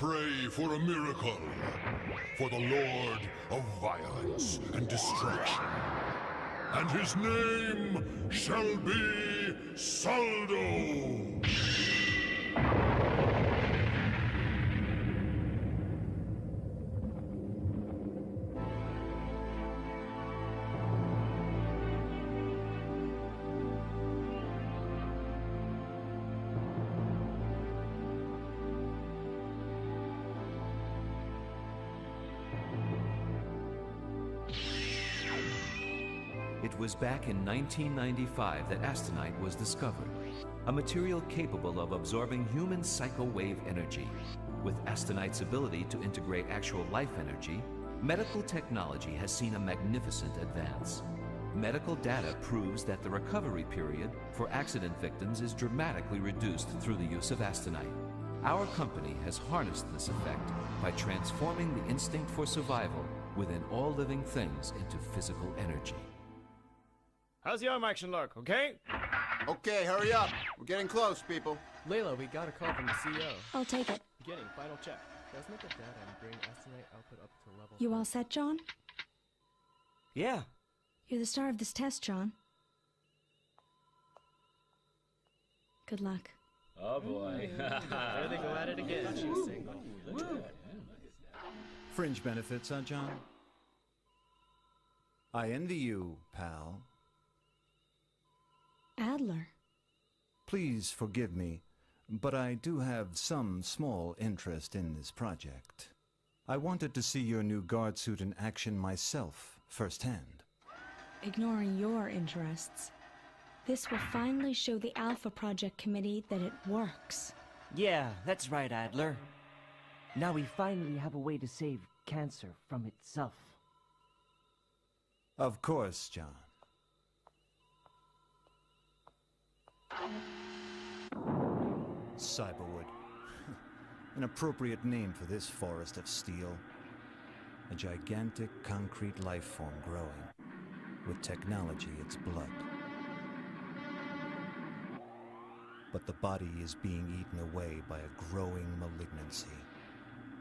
pray for a miracle. For the Lord of violence and destruction. And his name shall be Saldo. It was back in 1995 that Astonite was discovered, a material capable of absorbing human psycho-wave energy. With Astonite's ability to integrate actual life energy, medical technology has seen a magnificent advance. Medical data proves that the recovery period for accident victims is dramatically reduced through the use of Astonite. Our company has harnessed this effect by transforming the instinct for survival within all living things into physical energy. How's the arm action look, okay? Okay, hurry up. We're getting close, people. Layla, we got a call from the CEO. I'll take it. Beginning, final check. Transmit the data and bring Astonite output up to level... You all set, John? Yeah. You're the star of this test, John. Good luck. Oh boy. There they go at it again. She's single. Fringe benefits, huh, John? I envy you, pal. Adler. Please forgive me, but I do have some small interest in this project. I wanted to see your new guard suit in action myself, firsthand. Ignoring your interests, this will finally show the Alpha Project Committee that it works. Yeah, that's right, Adler. Now we finally have a way to save cancer from itself. Of course, John. Cyberwood. An appropriate name for this forest of steel. A gigantic concrete life form growing. With technology, its blood. But the body is being eaten away by a growing malignancy.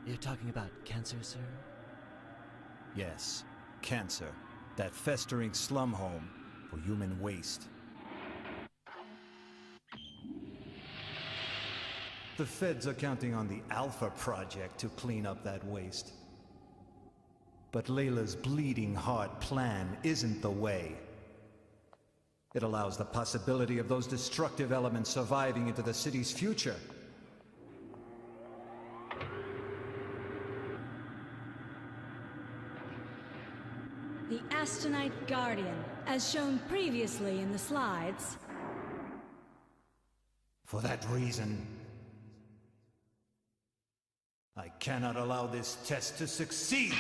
You're talking about cancer, sir? Yes, cancer. That festering slum home for human waste. The feds are counting on the Alpha Project to clean up that waste. But Layla's bleeding heart plan isn't the way. It allows the possibility of those destructive elements surviving into the city's future. The Astonite Guardian, as shown previously in the slides. For that reason, I cannot allow this test to succeed!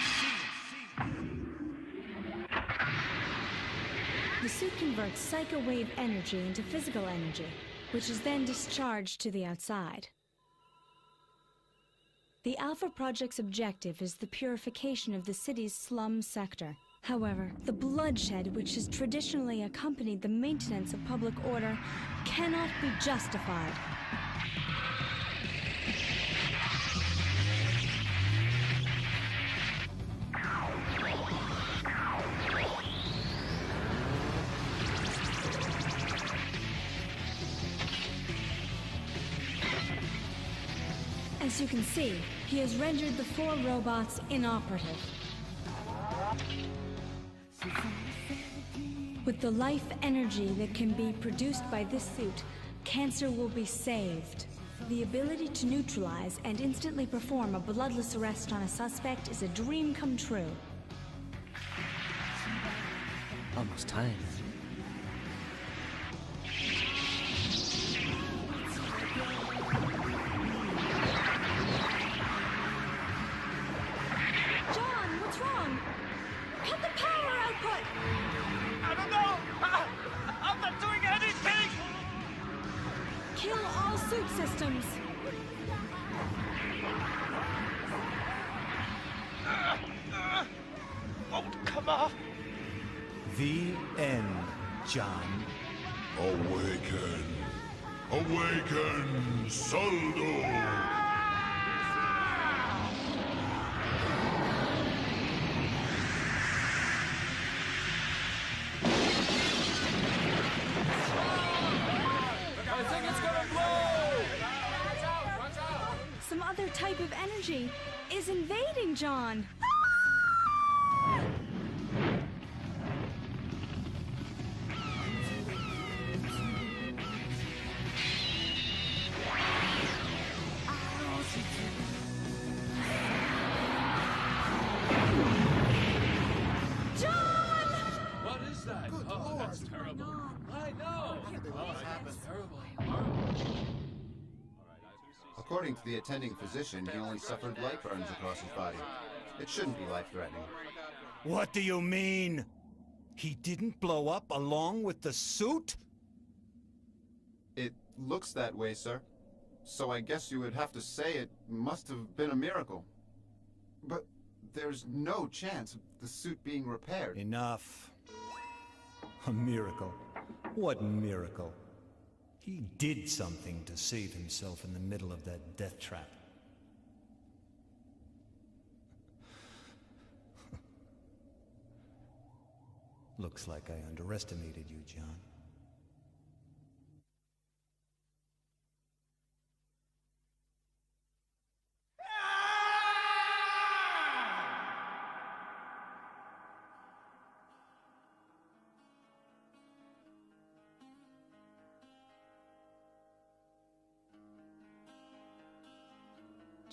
The suit converts psycho-wave energy into physical energy, which is then discharged to the outside. The Alpha Project's objective is the purification of the city's slum sector. However, the bloodshed which has traditionally accompanied the maintenance of public order cannot be justified. As you can see, he has rendered the 4 robots inoperative. With the life energy that can be produced by this suit, cancer will be saved. The ability to neutralize and instantly perform a bloodless arrest on a suspect is a dream come true. Almost time. John, what's wrong? Cut the power output! I don't know! I'm not doing anything! Kill all suit systems! Won't come off! The end, John. Awaken! Awaken, Saldo! some other type of energy is invading John. What is that? Oh, that's terrible. I know. Oh, that's terrible. According to the attending physician, he only suffered light burns across his body. It shouldn't be life-threatening. What do you mean? He didn't blow up along with the suit? It looks that way, sir. So I guess you would have to say it must have been a miracle. But there's no chance of the suit being repaired. Enough. A miracle. What miracle? He did something to save himself in the middle of that death trap. Looks like I underestimated you, John.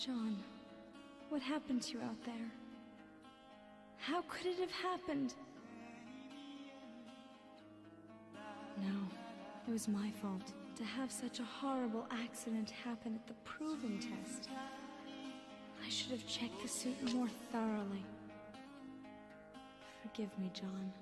John, what happened to you out there? How could it have happened? No, it was my fault to have such a horrible accident happen at the proving test. I should have checked the suit more thoroughly. Forgive me, John.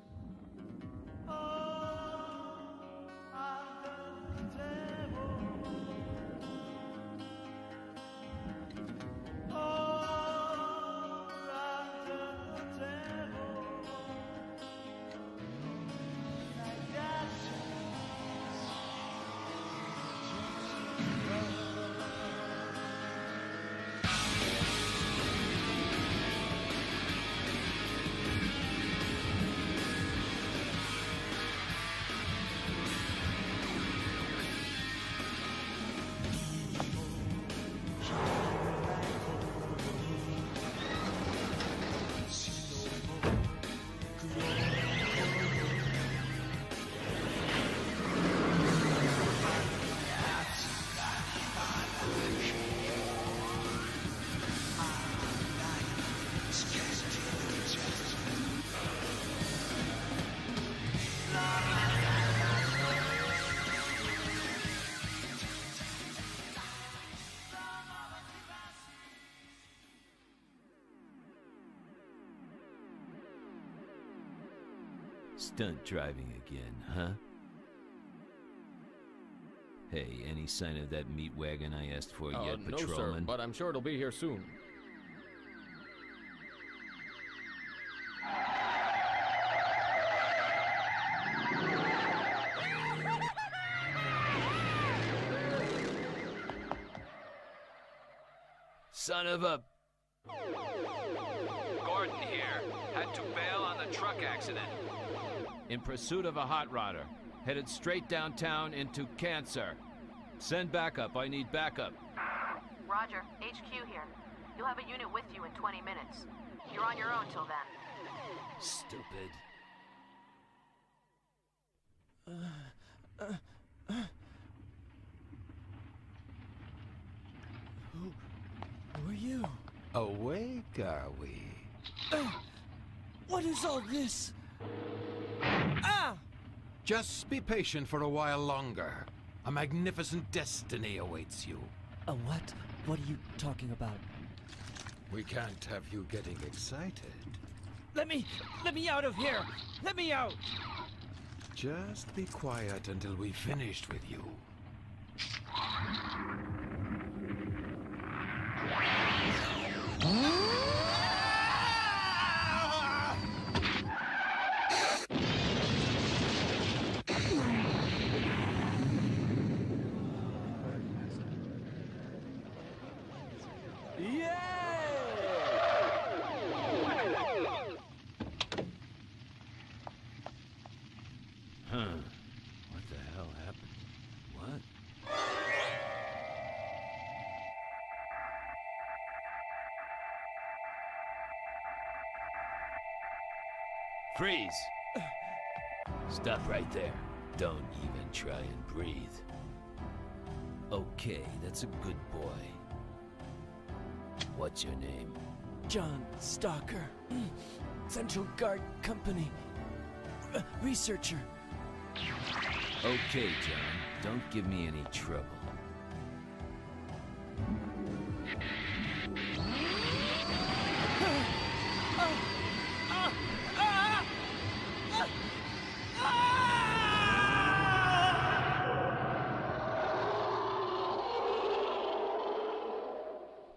Stunt driving again, huh? Hey, any sign of that meat wagon I asked for yet, No, sir, patrolman? but I'm sure it'll be here soon. Son of a... Gordon here. Had to bail on the truck accident. In pursuit of a hot rodder. Headed straight downtown into Cancer. Send backup. I need backup. Roger. HQ here. You'll have a unit with you in 20 minutes. You're on your own till then. Stupid. Who are you? Awake, are we? What is all this? Ah! Just be patient for a while longer. A magnificent destiny awaits you. A what? What are you talking about? We can't have you getting excited. Let me out of here! Let me out! Just be quiet until we finished with you. Huh. What the hell happened? What? Freeze! Stop right there. Don't even try and breathe. Okay, that's a good boy. What's your name? John Stalker. Central Guard Company. Researcher. Okay, John, don't give me any trouble.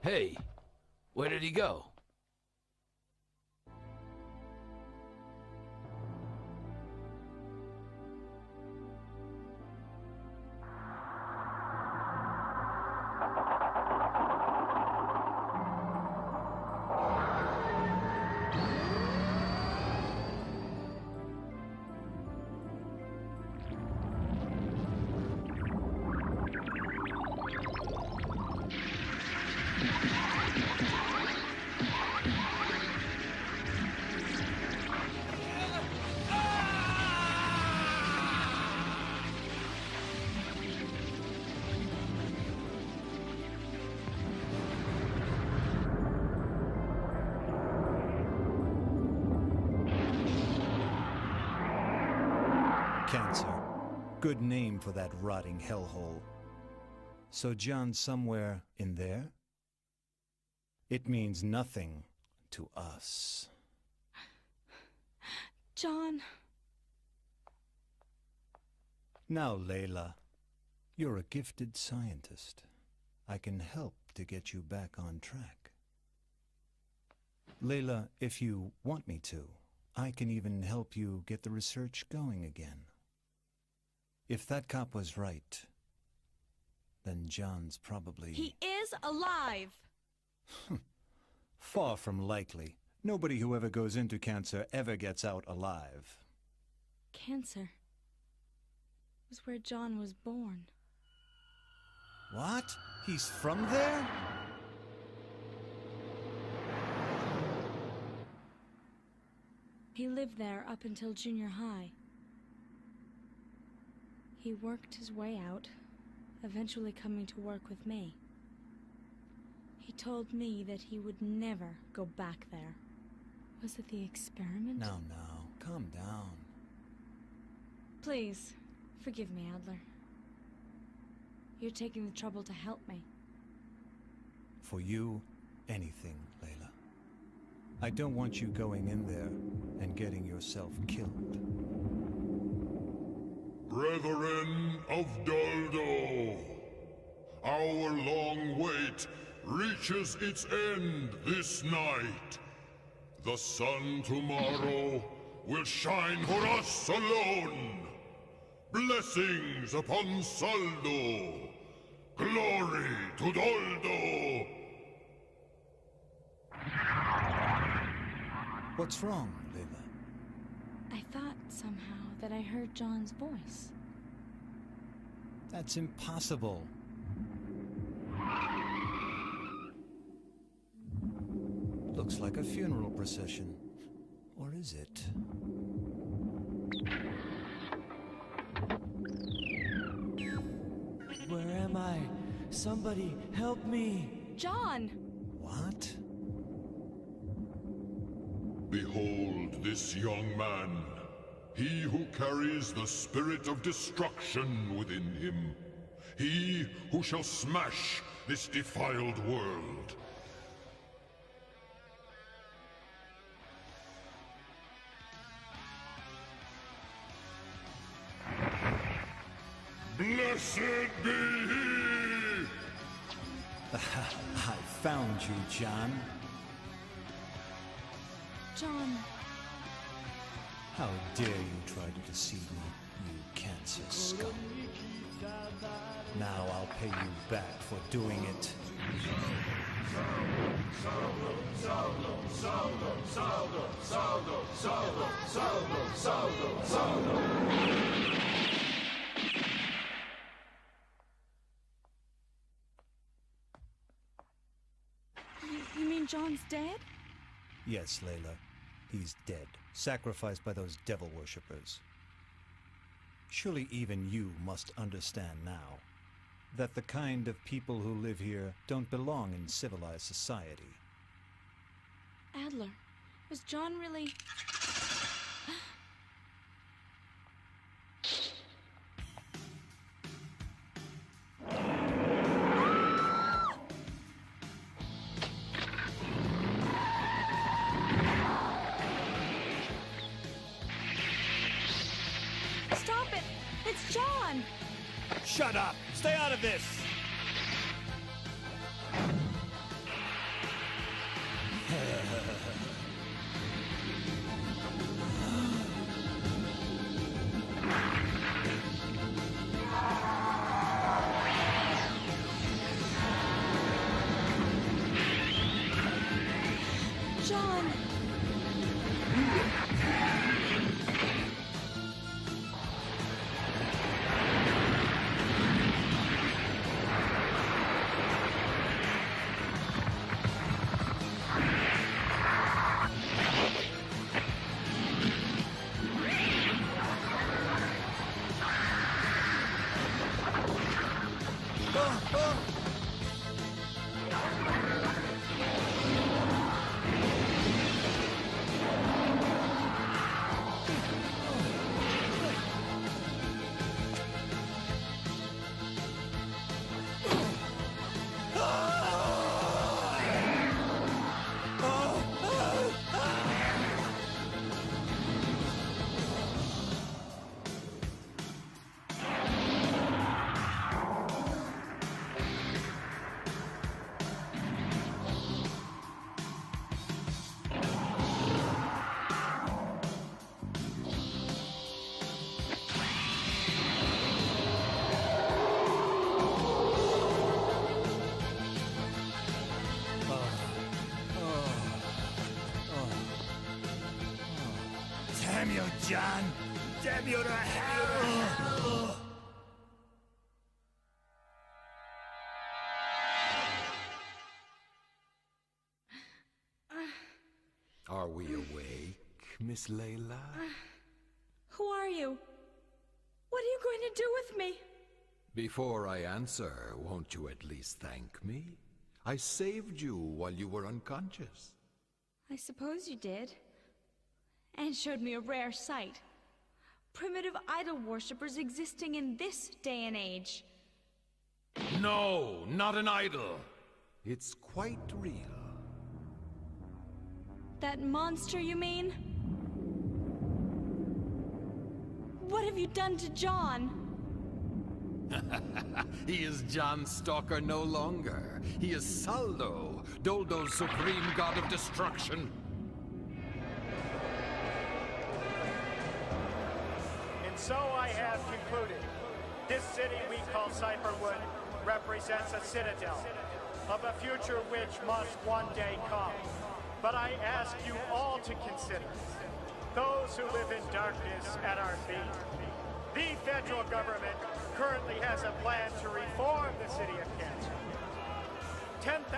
Hey, where did he go? Cancer. Good name for that rotting hellhole. So John's somewhere in there? It means nothing to us. John. Now, Layla, you're a gifted scientist. I can help to get you back on track. Layla, if you want me to, I can even help you get the research going again. If that cop was right, then John's probably... He is alive! Far from likely. Nobody who ever goes into cancer ever gets out alive. Cancer was where John was born. What? He's from there? He lived there up until junior high. He worked his way out, eventually coming to work with me. He told me that he would never go back there. Was it the experiment? No, calm down. Please, forgive me, Adler. You're taking the trouble to help me. For you, anything, Layla. I don't want you going in there and getting yourself killed. Brethren of Doldo, our long wait reaches its end this night. The sun tomorrow will shine for us alone. Blessings upon Saldo. Glory to Doldo. What's wrong, Layla? I thought somehow that I heard John's voice. That's impossible. Looks like a funeral procession. Or is it? Where am I? Somebody help me! John! What? Behold this young man. He who carries the spirit of destruction within him. He who shall smash this defiled world. Blessed be he! I found you, John. John... How dare you try to deceive me, you cancer scum. Now I'll pay you back for doing it. You mean John's dead? Yes, Layla. He's dead, sacrificed by those devil worshippers. Surely even you must understand now that the kind of people who live here don't belong in civilized society. Adler, was John really... Stop it! It's John! Shut up! Stay out of this! John! Damn you, John! Damn you to hell! Are we awake, Miss Layla? Who are you? What are you going to do with me? Before I answer, won't you at least thank me? I saved you while you were unconscious. I suppose you did. And showed me a rare sight. Primitive idol worshippers existing in this day and age. No, not an idol. It's quite real. That monster, you mean? What have you done to John? He is John Stalker no longer. He is Saldo, Doldo's supreme god of destruction. And so I have concluded. This city we call Cypherwood represents a citadel of a future which must one day come. But I ask you all to consider those who live in darkness at our feet. The federal government currently has a plan to reform the city of Cancer. 10,000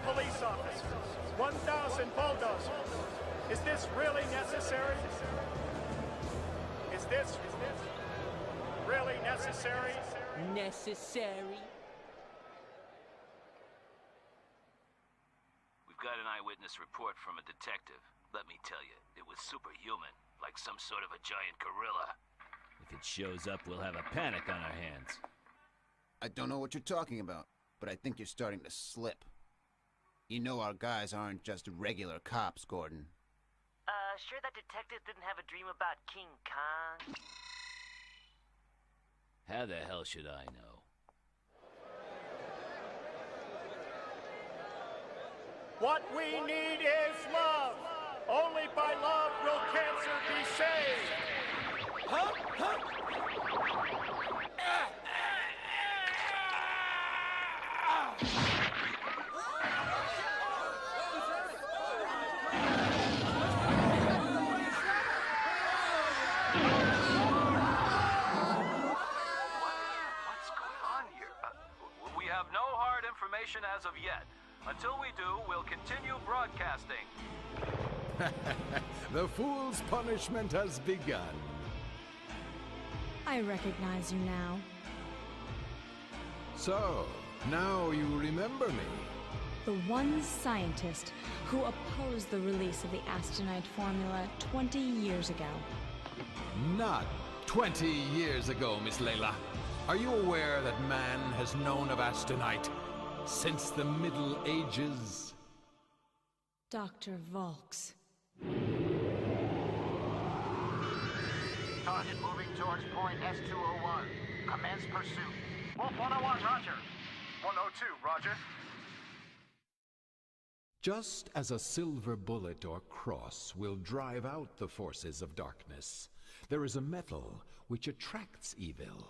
police officers, 1,000 bulldozers. Is this really necessary? Is this really necessary? Necessary? We've got an eyewitness report from a detective. Let me tell you, it was superhuman, like some sort of a giant gorilla. If it shows up, we'll have a panic on our hands. I don't know what you're talking about, but I think you're starting to slip. You know our guys aren't just regular cops, Gordon. Sure that detective didn't have a dream about King Kong? How the hell should I know? What we need is love. Only by love will cancer be saved. Huh? Huh? As of yet. Until we do, we'll continue broadcasting. The fool's punishment has begun. I recognize you now. So, now you remember me. The one scientist who opposed the release of the Astonite formula 20 years ago. Not 20 years ago, Miss Layla. Are you aware that man has known of Astonite since the Middle Ages? Dr. Volks. Target moving towards point S201. Commence pursuit. Wolf 101, roger. 102, roger. Just as a silver bullet or cross will drive out the forces of darkness, there is a metal which attracts evil.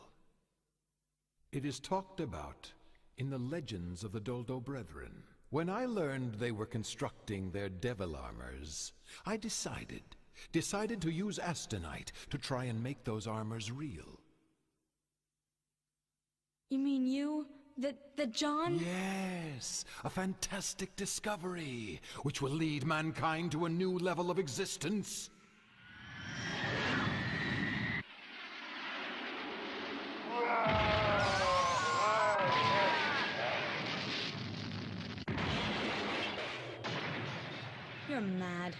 It is talked about in the legends of the Doldo Brethren. When I learned they were constructing their devil armors, I decided to use Astonite to try and make those armors real. You mean you? That John? Yes, a fantastic discovery, which will lead mankind to a new level of existence. You're mad.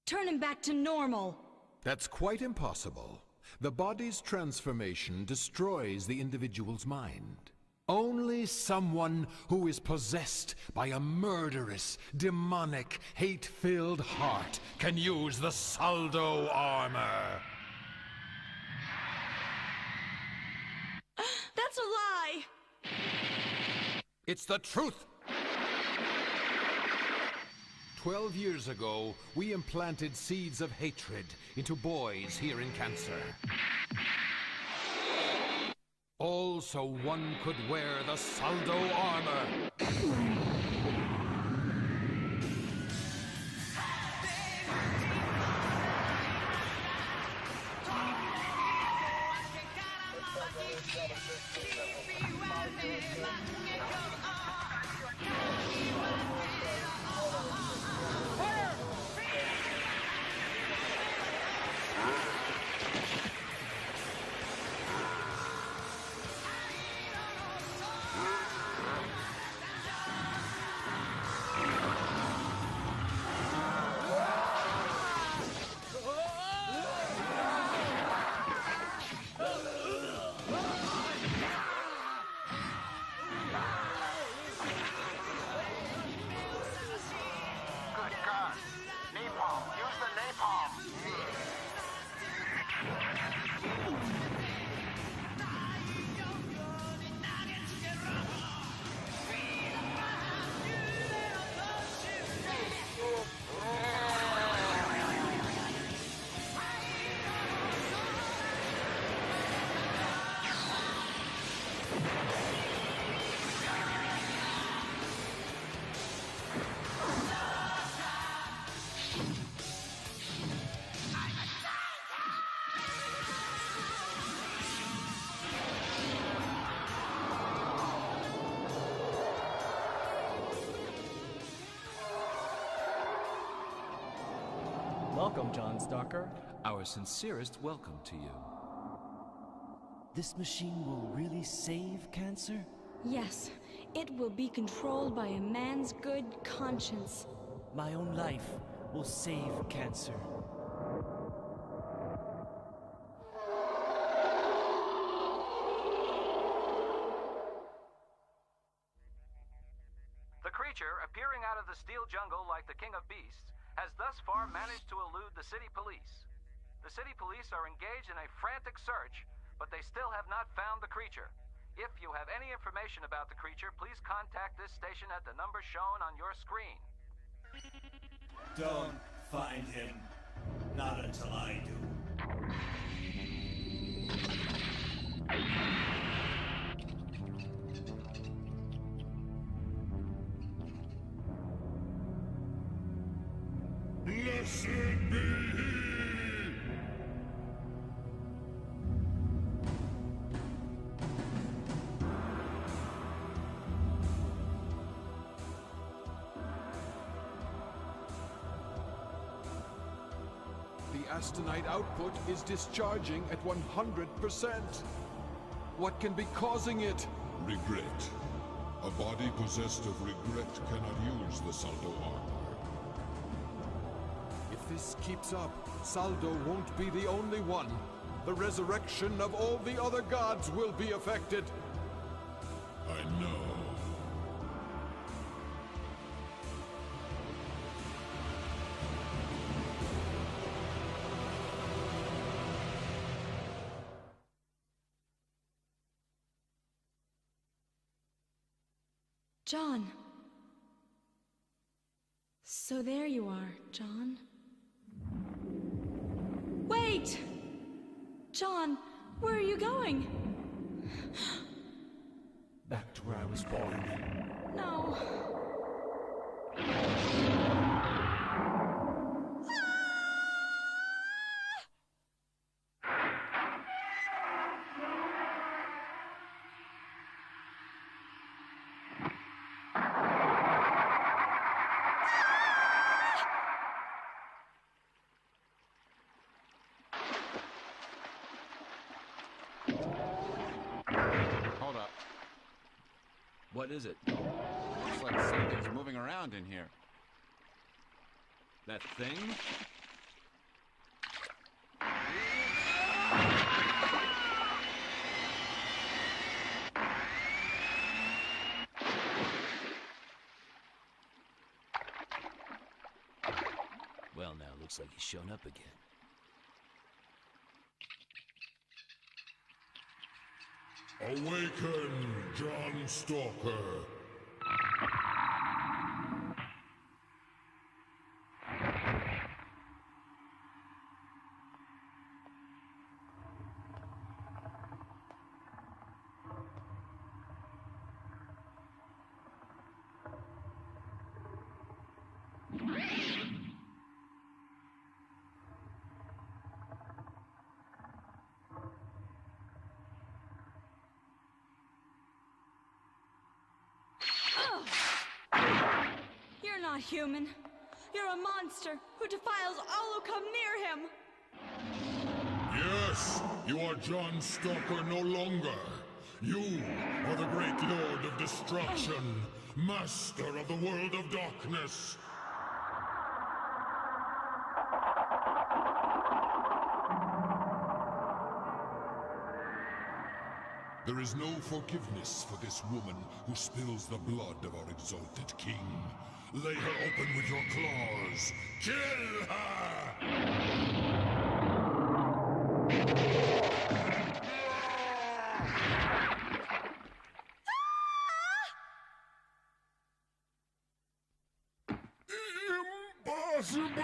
Turn him back to normal. That's quite impossible. The body's transformation destroys the individual's mind. Only someone who is possessed by a murderous, demonic, hate-filled heart can use the Saldo armor. That's a lie! It's the truth! 12 years ago, we implanted seeds of hatred into boys here in Cancer. All so one could wear the Saldo armor. Welcome, John Stalker. Our sincerest welcome to you. This machine will really save Cancer? Yes, it will be controlled by a man's good conscience. My own life will save Cancer. The creature, appearing out of the steel jungle like the king of beasts, has thus far managed to elude the city police. The city police are engaged in a frantic search, but they still have not found the creature. If you have any information about the creature, please contact this station at the number shown on your screen. Don't find him. Not until I do. Blessed be he! Astonite output is discharging at 100%. What can be causing it? Regret. A body possessed of regret cannot use the Saldo armor. If this keeps up, Saldo won't be the only one. The resurrection of all the other gods will be affected. I know. John. So there you are, John. Wait! John, where are you going? Back to where I was born. No. Hold up. What is it? Looks like something's moving around in here. That thing? Well, now looks like he's shown up again. Awaken, John Stalker. You're not human. You're a monster who defiles all who come near him. Yes, you are John Stalker no longer. You are the great Lord of Destruction, Master of the World of Darkness. There is no forgiveness for this woman who spills the blood of our exalted king. Lay her open with your claws. Kill her! Impossible!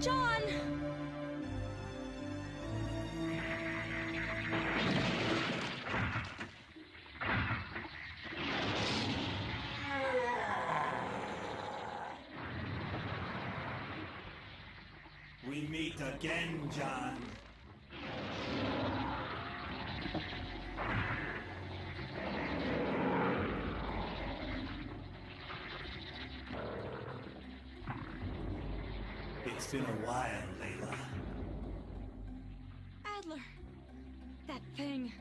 John! We meet again, John. It's been a while, Layla. Adler. That thing.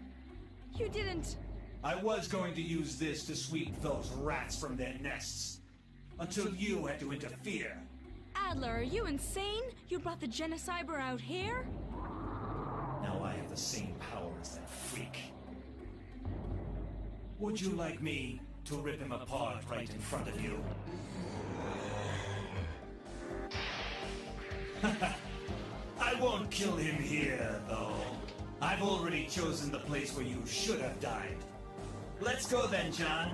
You didn't. I was going to use this to sweep those rats from their nests. Until you had to interfere. Adler, are you insane? You brought the Genociber out here? Now I have the same power as that freak. Would you like me to rip him apart right in front of you? I won't kill him here, though. I've already chosen the place where you should have died. Let's go then, John.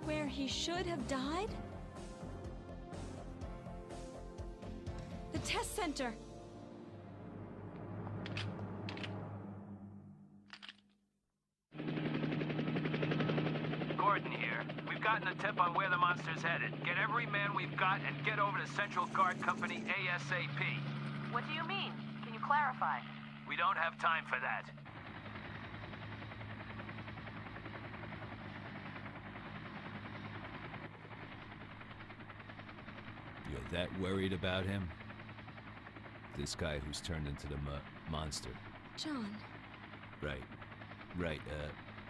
Where he should have died? The test center! gotten a tip on where the monster's headed. Get every man we've got and get over to Central Guard Company ASAP. What do you mean? Can you clarify? We don't have time for that. You're that worried about him? This guy who's turned into the monster. John. Right,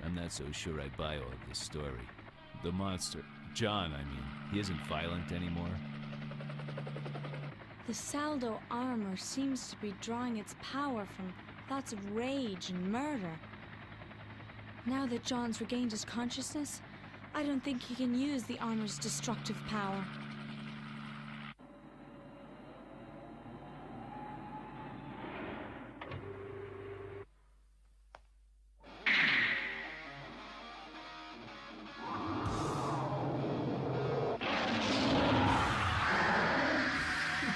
I'm not so sure I buy all of this story. The monster, John, I mean, he isn't violent anymore. The Saldo armor seems to be drawing its power from thoughts of rage and murder. Now that John's regained his consciousness, I don't think he can use the armor's destructive power.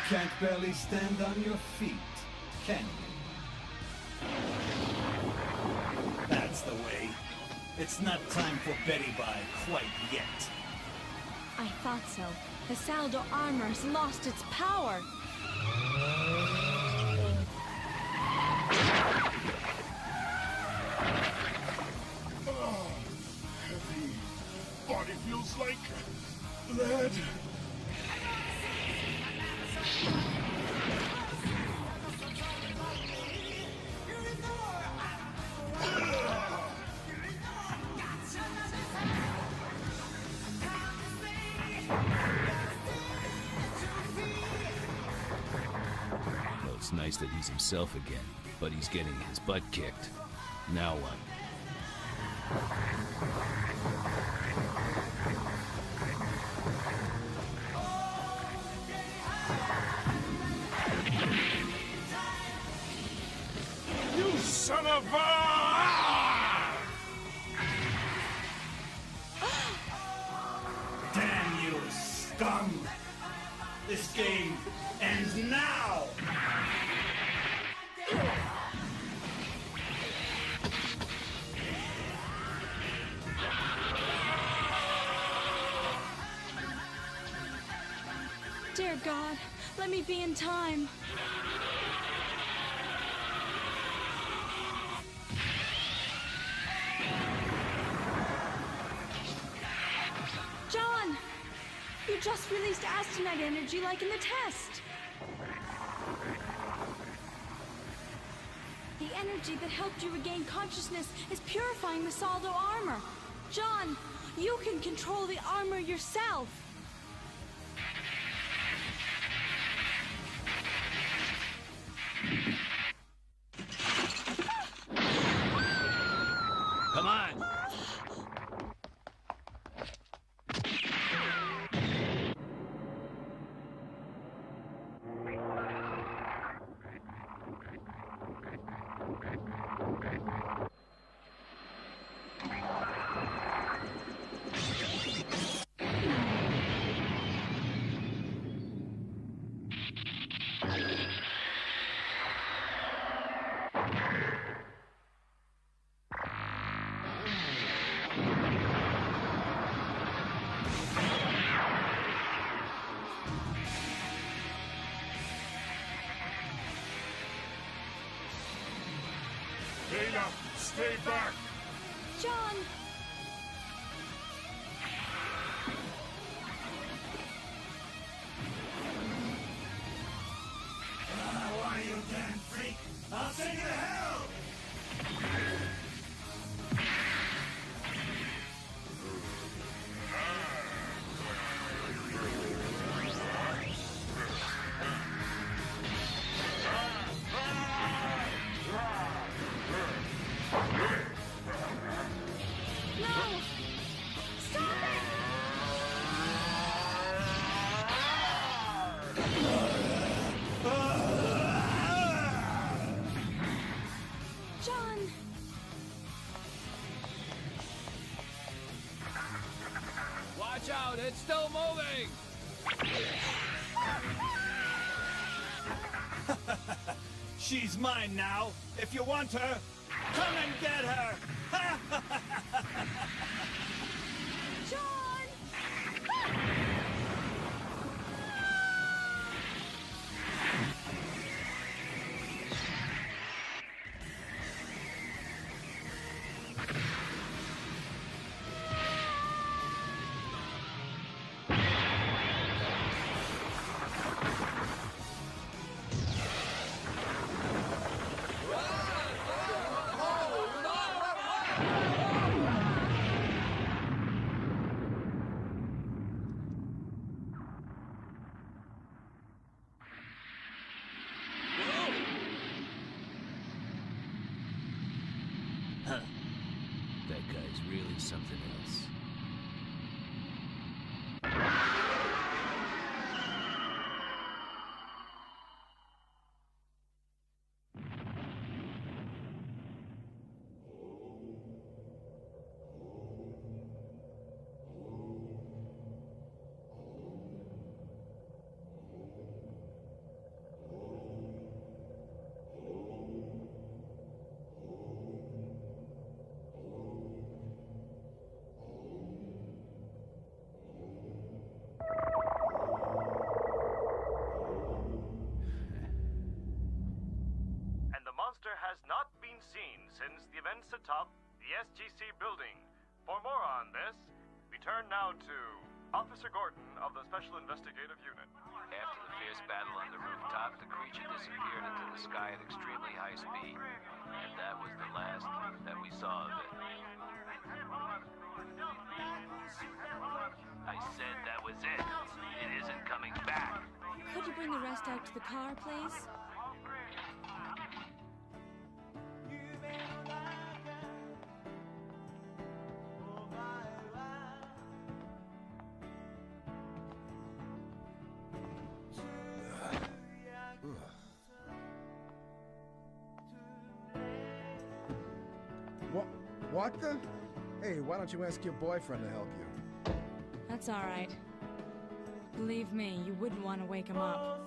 Can't barely stand on your feet, can you? That's the way. It's not time for Betty Bye quite yet. I thought so. The Saldo armor's lost its power. Oh, heavy. Body feels like lead. Well, it's nice that he's himself again, but he's getting his butt kicked. Now what? You son of a... Damn you, scum! This game ends now! Dear God, let me be in time. John! You just released Astonite energy like in the test. The energy that helped you regain consciousness is purifying the Saldo armor. John, you can control the armor yourself. Come on! Dana, stay back! John! Why, you damn freak! I'll send you to hell! No! Stop it! John! Watch out, it's still moving! She's mine now. If you want her, come and get her! John! Huh. That guy's really something else. Has not been seen since the events atop the SGC building. For more on this, we turn now to Officer Gordon of the Special Investigative Unit. After the fierce battle on the rooftop, the creature disappeared into the sky at extremely high speed. And that was the last that we saw of it. I said that was it. It isn't coming back. Could you bring the rest out to the car, please? What the? Hey, why don't you ask your boyfriend to help you? That's all right. Believe me, you wouldn't want to wake him up.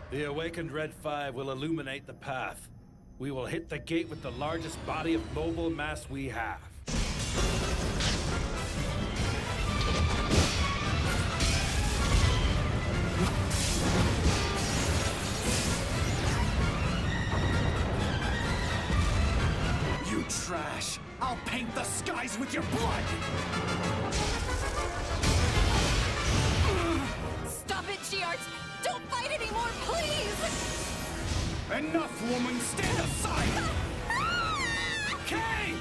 The awakened Red 5 will illuminate the path. We will hit the gate with the largest body of mobile mass we have. You trash! I'll paint the skies with your blood! Stop it, Giart! Don't fight anymore, please! Enough, woman! Stand aside! Okay!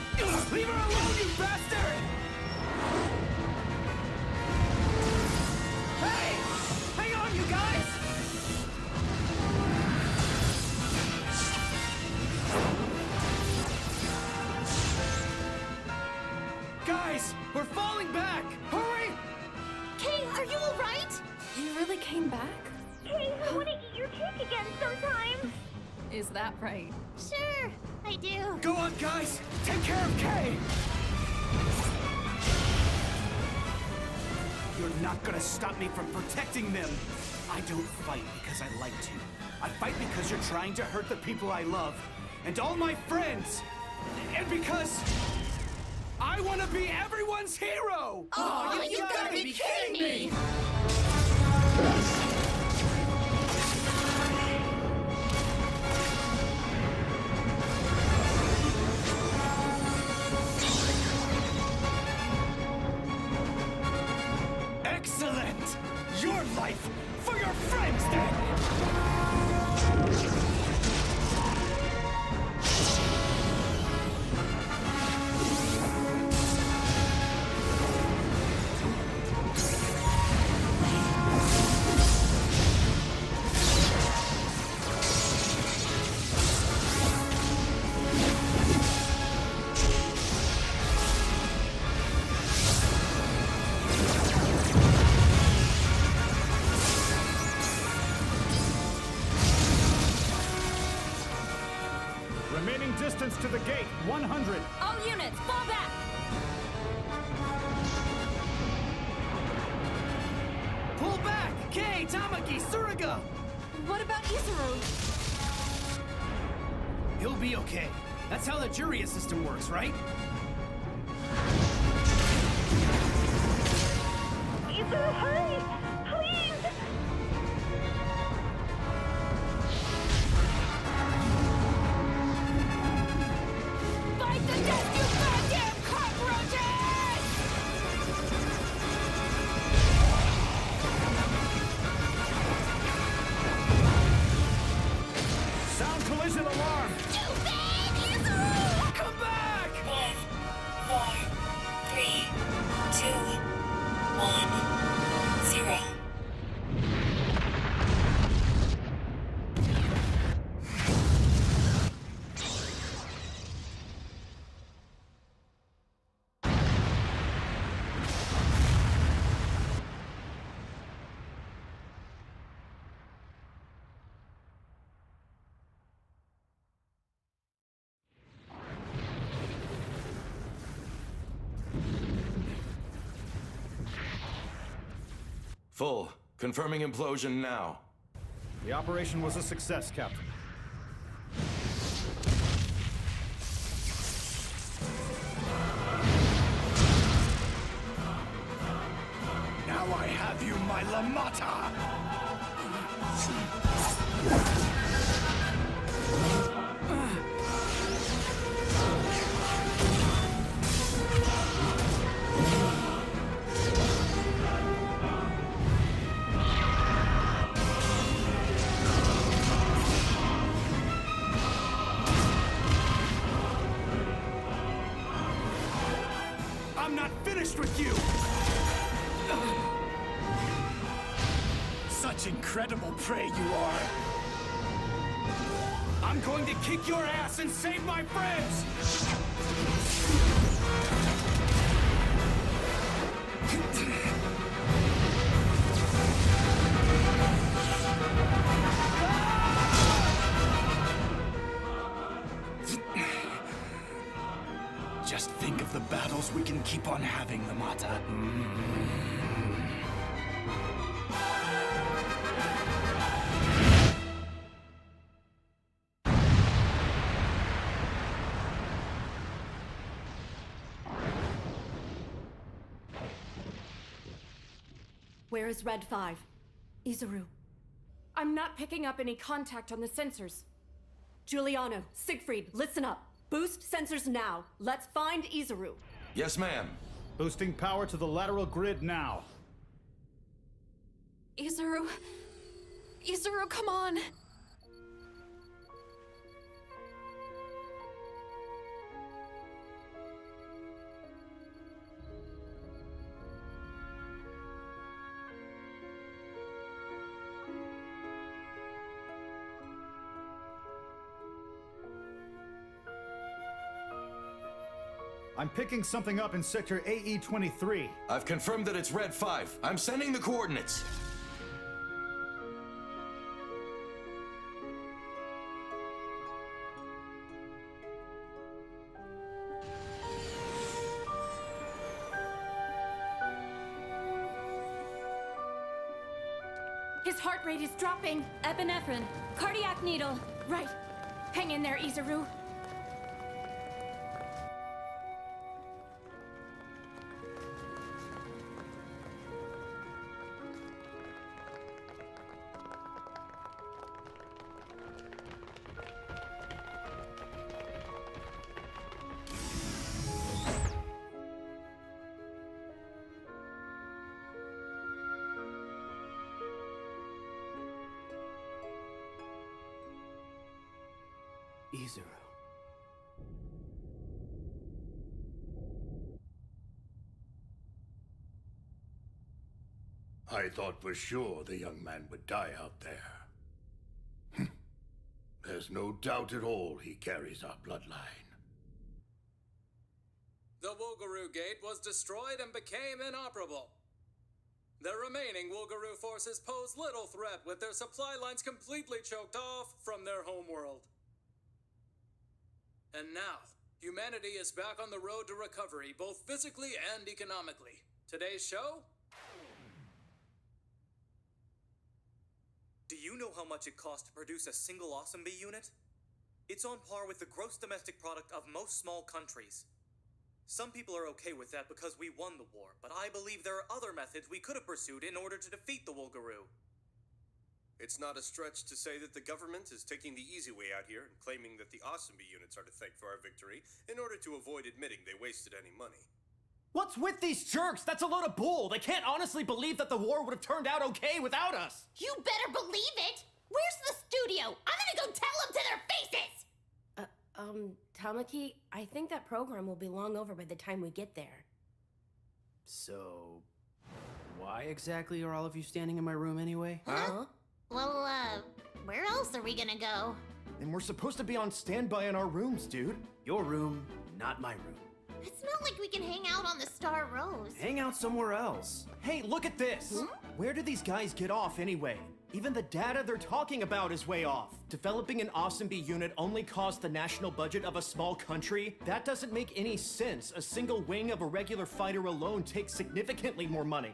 Leave her alone, you bastard! Hey! Hang on! came back? Hey, I want to eat your cake again sometime. Is that right? Sure, I do. Go on, guys! Take care of Kay! You're not gonna stop me from protecting them! I don't fight because I like to. I fight because you're trying to hurt the people I love, and all my friends! And because I want to be everyone's hero! Oh, you gotta be kidding me! Excellent! Your life for your friends, then! Remaining distance to the gate, 100. All units, fall back! Pull back! Kay, Tamaki, Suriga! What about Izuru? He'll be okay. That's how the Juria system works, right? Izuru, hurry! Please! Fight the death, you goddamn cockroaches! Sound collision alarm. Stupid! Izuru! Come back! 5, 4, 3, 2, 1, 0. Full. Confirming implosion now. The operation was a success, Captain. Now I have you, my Lamata! I'm not finished with you! Such incredible prey you are! I'm going to kick your ass and save my friends! Just think of the battles we can keep on having, Lamata. Where is Red 5? Izuru. I'm not picking up any contact on the sensors. Giuliano, Siegfried, listen up. Boost sensors now. Let's find Izuru. Yes, ma'am. Boosting power to the lateral grid now. Izuru. Izuru, come on. I'm picking something up in sector AE-23. I've confirmed that it's Red 5. I'm sending the coordinates. His heart rate is dropping. Epinephrine. Cardiac needle. Right. Hang in there, Izuru. Izuru. I thought for sure the young man would die out there. There's no doubt at all he carries our bloodline. The Woogaroo Gate was destroyed and became inoperable. The remaining Woogaroo forces pose little threat with their supply lines completely choked off from their homeworld. And now, humanity is back on the road to recovery, both physically and economically. Today's show? Do you know how much it costs to produce a single Awesome Bee unit? It's on par with the gross domestic product of most small countries. Some people are okay with that because we won the war, but I believe there are other methods we could have pursued in order to defeat the Woogaroo. It's not a stretch to say that the government is taking the easy way out here and claiming that the Awesome Bee units are to thank for our victory in order to avoid admitting they wasted any money. What's with these jerks? That's a load of bull. They can't honestly believe that the war would have turned out okay without us. You better believe it! Where's the studio? I'm gonna go tell them to their faces! Tamaki, I think that program will be long over by the time we get there. So, why exactly are all of you standing in my room anyway? Huh? Well, where else are we gonna go? And we're supposed to be on standby in our rooms, dude. Your room, not my room. It's not like we can hang out on the Star Rose. Hang out somewhere else. Hey, look at this! Where do these guys get off anyway? Even the data they're talking about is way off. Developing an Awesome Bee unit only costs the national budget of a small country? That doesn't make any sense. A single wing of a regular fighter alone takes significantly more money.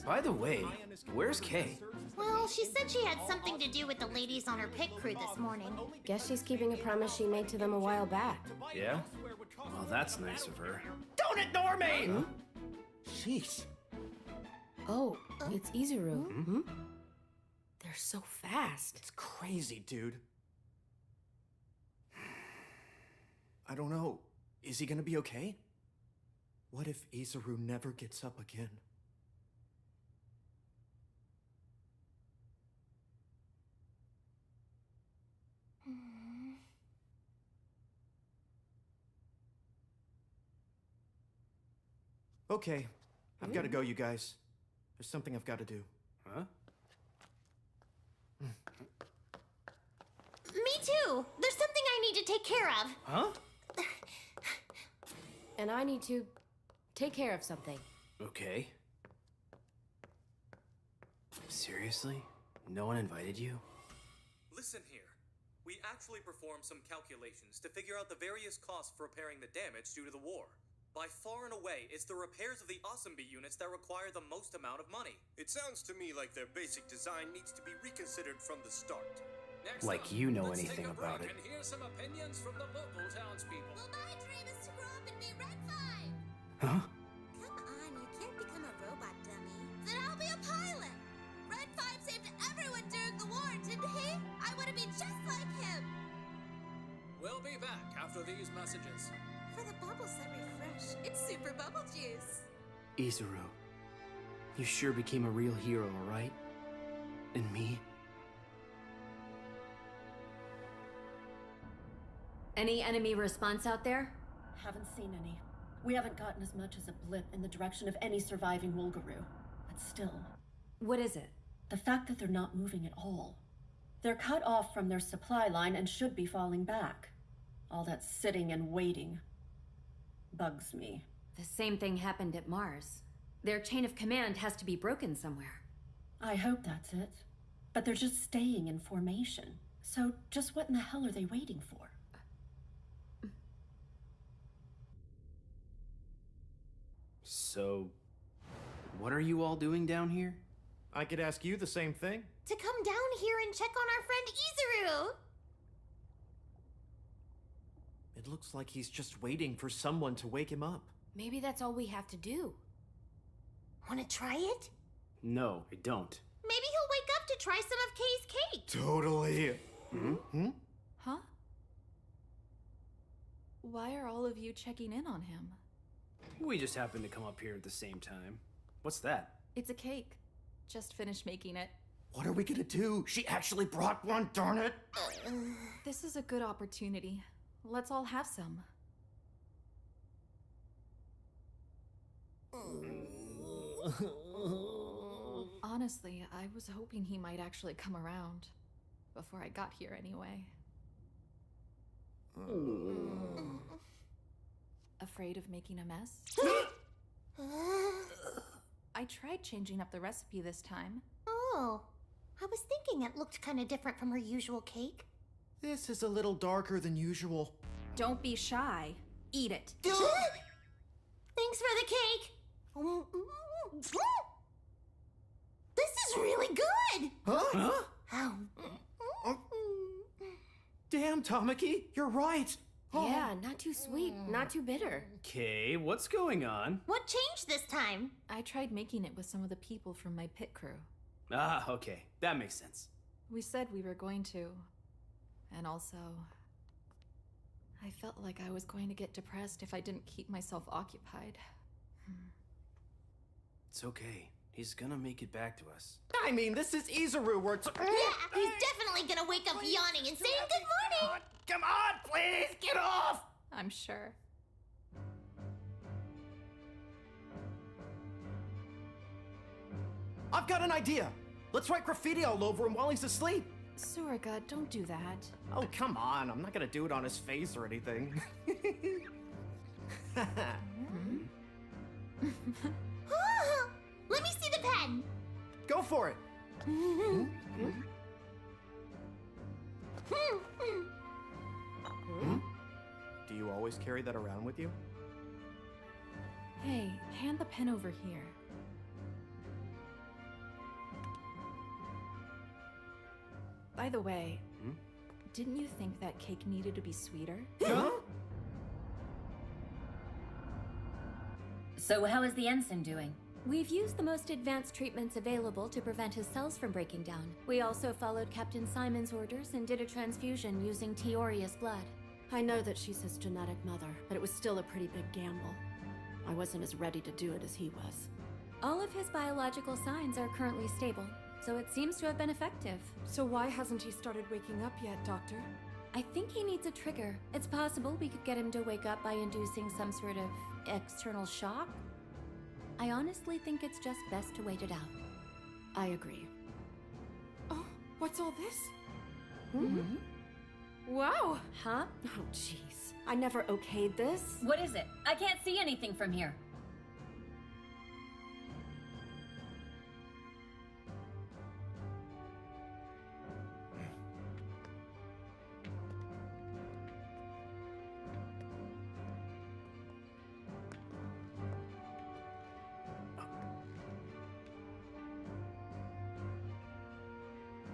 By the way, where's Kay? Well, she said she had something to do with the ladies on her pit crew this morning. Guess she's keeping a promise she made to them a while back. Yeah? Well, that's nice of her. Don't ignore me! Sheesh. Oh, it's Izuru. They're so fast. It's crazy, dude. I don't know. Is he gonna be okay? What if Izuru never gets up again? Okay, I've got to go, you guys. There's something I've got to do. Huh? Me too! There's something I need to take care of. Huh? And I need to take care of something. Okay. Seriously? No one invited you? Listen here. We actually performed some calculations to figure out the various costs for repairing the damage due to the war. By far and away, it's the repairs of the Awesome Bee units that require the most amount of money. It sounds to me like their basic design needs to be reconsidered from the start. Next like up, you know let's anything take a about break it. And hear some opinions from the local townspeople. Well, my dream is to grow up and be Red 5. Huh? Come on, you can't become a robot dummy. Then I'll be a pilot. Red 5 saved everyone during the war, didn't he? I want to be just like him. We'll be back after these messages. For the bubbles that refresh, it's super bubble juice. Izuru, you sure became a real hero, alright? And me? Any enemy response out there? Haven't seen any. We haven't gotten as much as a blip in the direction of any surviving Woogaroo. But still. What is it? The fact that they're not moving at all. They're cut off from their supply line and should be falling back. All that sitting and waiting bugs me. The same thing happened at Mars. Their chain of command has to be broken somewhere. I hope that's it. But they're just staying in formation. So just what in the hell are they waiting for? So, what are you all doing down here? I could ask you the same thing. To come down here and check on our friend Izuru. It looks like he's just waiting for someone to wake him up. Maybe that's all we have to do. Wanna try it? No, I don't. Maybe he'll wake up to try some of Kay's cake. Totally. Huh? Why are all of you checking in on him? We just happened to come up here at the same time. What's that? It's a cake. Just finished making it. What are we gonna do? She actually brought one, darn it! This is a good opportunity. Let's all have some. Honestly, I was hoping he might actually come around. Before I got here, anyway. Afraid of making a mess? I tried changing up the recipe this time. Oh, I was thinking it looked kind of different from her usual cake. This is a little darker than usual. Don't be shy. Eat it. Thanks for the cake. This is really good. Huh? Ow. Damn, Tamaki, you're right. Yeah, not too sweet, not too bitter. Okay, what's going on? What changed this time? I tried making it with some of the people from my pit crew. Ah, okay. That makes sense. We said we were going to. And also, I felt like I was going to get depressed if I didn't keep myself occupied. It's okay. He's gonna make it back to us. I mean, this is Izuru. Yeah, he's definitely gonna wake up yawning and saying good morning. Come on, please, get off! I'm sure. I've got an idea. Let's write graffiti all over him while he's asleep. Suriga, don't do that. Oh, come on. I'm not gonna do it on his face or anything. Let me see the pen. Go for it. Do you always carry that around with you? Hey, hand the pen over here. By the way, didn't you think that cake needed to be sweeter? Huh? So how is the ensign doing? We've used the most advanced treatments available to prevent his cells from breaking down. We also followed Captain Simon's orders and did a transfusion using Teoria's blood. I know that she's his genetic mother, but it was still a pretty big gamble. I wasn't as ready to do it as he was. All of his biological signs are currently stable, so it seems to have been effective. So why hasn't he started waking up yet, Doctor? I think he needs a trigger. It's possible we could get him to wake up by inducing some sort of external shock. I honestly think it's just best to wait it out. I agree. Oh, what's all this? Wow! Huh? Oh, jeez. I never okayed this. What is it? I can't see anything from here.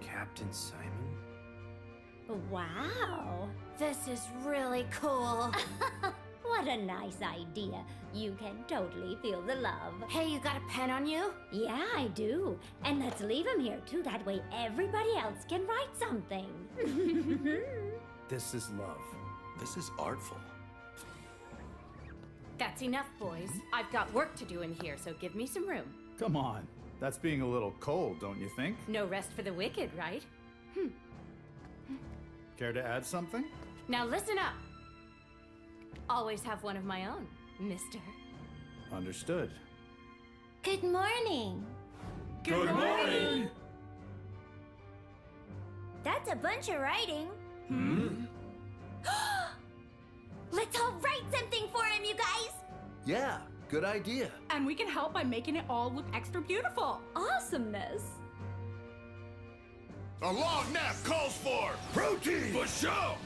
Captain Simon? Wow, this is really cool. What a nice idea. You can totally feel the love. Hey, you got a pen on you? Yeah, I do. And let's leave him here too. That way everybody else can write something. This is love. This is artful. That's enough, boys. I've got work to do in here, so give me some room. Come on. That's being a little cold, don't you think? No rest for the wicked, right? Care to add something? Now listen up. Always have one of my own, mister. Understood. Good morning. Good morning. That's a bunch of writing. Let's all write something for him, you guys. Yeah, good idea. And we can help by making it all look extra beautiful. Awesomeness. A long nap calls for protein for show.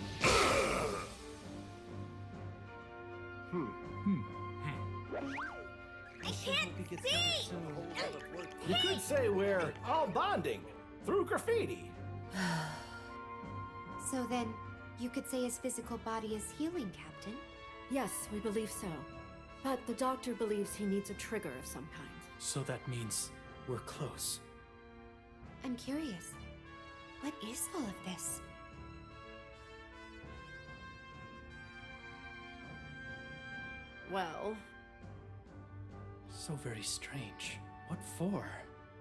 can't see! You could say we're all bonding through graffiti. So then, you could say his physical body is healing, Captain? Yes, we believe so. But the doctor believes he needs a trigger of some kind. So that means we're close. I'm curious. What is all of this? Well... So very strange. What for?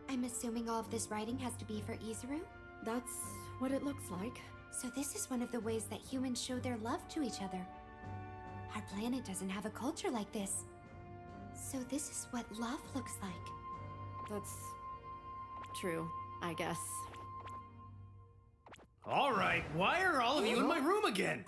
I'm assuming all of this writing has to be for Izuru? That's what it looks like. So this is one of the ways that humans show their love to each other. Our planet doesn't have a culture like this. So this is what love looks like. That's... true, I guess. All right, why are all of you in my room again?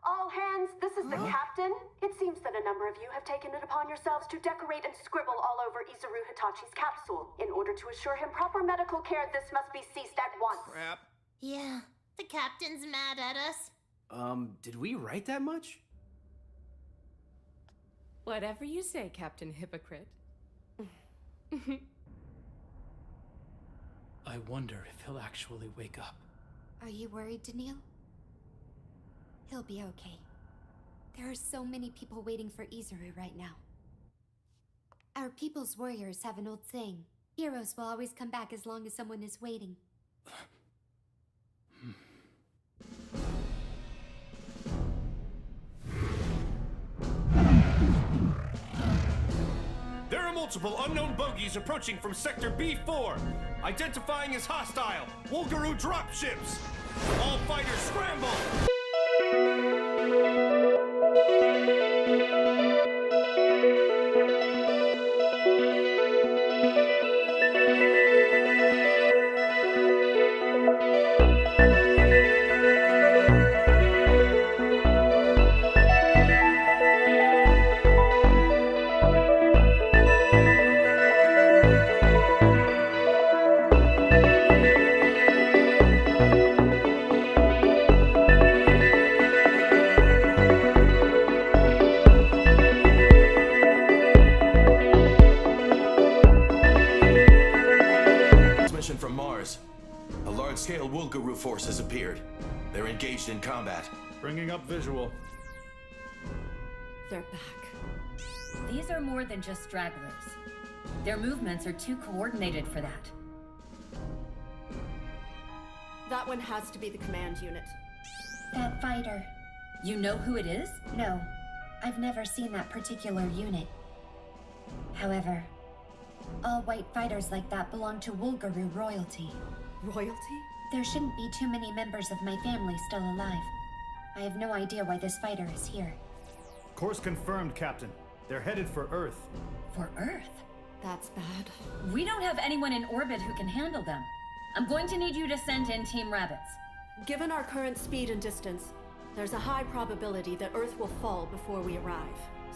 All hands, this is the captain. It seems that a number of you have taken it upon yourselves to decorate and scribble all over Izuru Hitachi's capsule. In order to assure him proper medical care, this must be ceased at once. Crap. Yeah, the captain's mad at us. Did we write that much? Whatever you say, Captain Hypocrite. I wonder if he'll actually wake up. Are you worried, Daniil? He'll be okay. There are so many people waiting for Izuru right now. Our people's warriors have an old saying. Heroes will always come back as long as someone is waiting. There are multiple unknown bogies approaching from Sector B4. Identifying as hostile. Wolgaroo dropships. All fighters scramble! From Mars. A large-scale Wolgaroo force has appeared. They're engaged in combat. Bringing up visual. They're back. These are more than just stragglers. Their movements are too coordinated for that. That one has to be the command unit. That fighter. You know who it is? No, I've never seen that particular unit. However, all white fighters like that belong to Wolgaroo royalty. Royalty? There shouldn't be too many members of my family still alive. I have no idea why this fighter is here. Course confirmed, Captain. They're headed for Earth. For Earth? That's bad. We don't have anyone in orbit who can handle them. I'm going to need you to send in Team Rabbits. Given our current speed and distance, there's a high probability that Earth will fall before we arrive.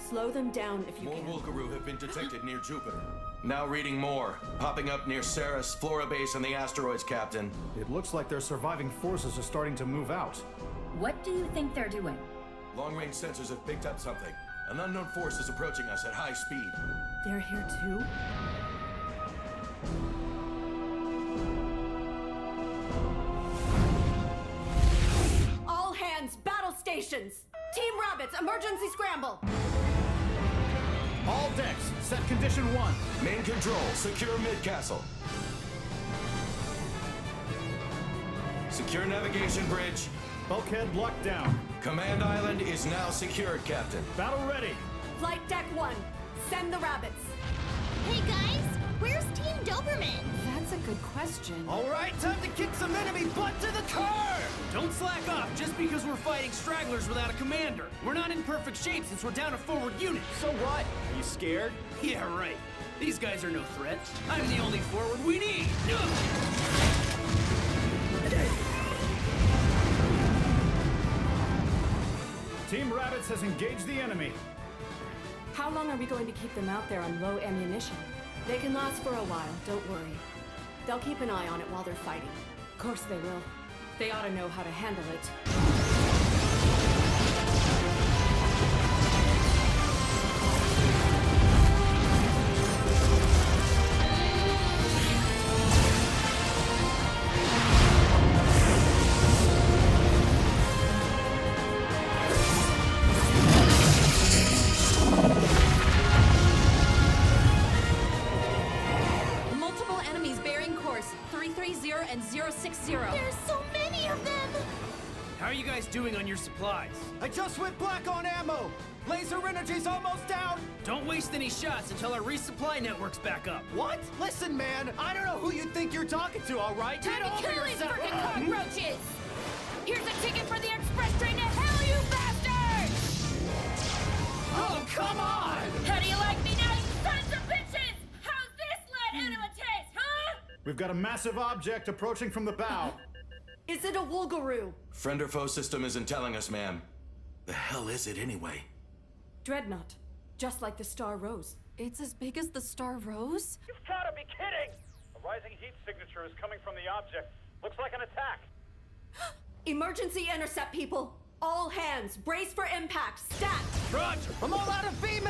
Slow them down if you can. More Wolgaroo have been detected near Jupiter. Now reading more. Popping up near Ceres, Flora Base, and the asteroids, Captain. It looks like their surviving forces are starting to move out. What do you think they're doing? Long-range sensors have picked up something. An unknown force is approaching us at high speed. They're here too? All hands, battle stations! Team Rabbits, emergency scramble! All decks, set condition 1. Main control, secure mid-castle. Secure navigation bridge. Bulkhead locked down. Command island is now secured, Captain. Battle ready. Flight deck 1, send the Rabbits. Hey guys, where's Team Doberman? That's a good question. All right, time to kick some enemy butt to the car! Don't slack off just because we're fighting stragglers without a commander. We're not in perfect shape since we're down a forward unit. So what? You scared? Yeah, right. These guys are no threat. I'm the only forward we need. Team Rabbits has engaged the enemy. How long are we going to keep them out there on low ammunition? They can last for a while, don't worry. They'll keep an eye on it while they're fighting. Of course they will. They ought to know how to handle it. 330 and 060. There's so many of them! How are you guys doing on your supplies? I just went black on ammo! Laser energy's almost down! Don't waste any shots until our resupply network's back up. What? Listen, man, I don't know who you think you're talking to, all right? Time Get to over kill these yourself! frickin' cockroaches! Here's a ticket for the express train to hell, you bastards! Oh, come on! How do you like me now, you sons of bitches? How's this lead enema taste, huh? We've got a massive object approaching from the bow. Is it a Wolgaroo? Friend or foe system isn't telling us, ma'am. The hell is it anyway? Dreadnought. Just like the Star Rose. It's as big as the Star Rose? You've gotta be kidding! A rising heat signature is coming from the object. Looks like an attack. Emergency intercept, people! All hands, brace for impact, stat! Roger! I'm all out of beam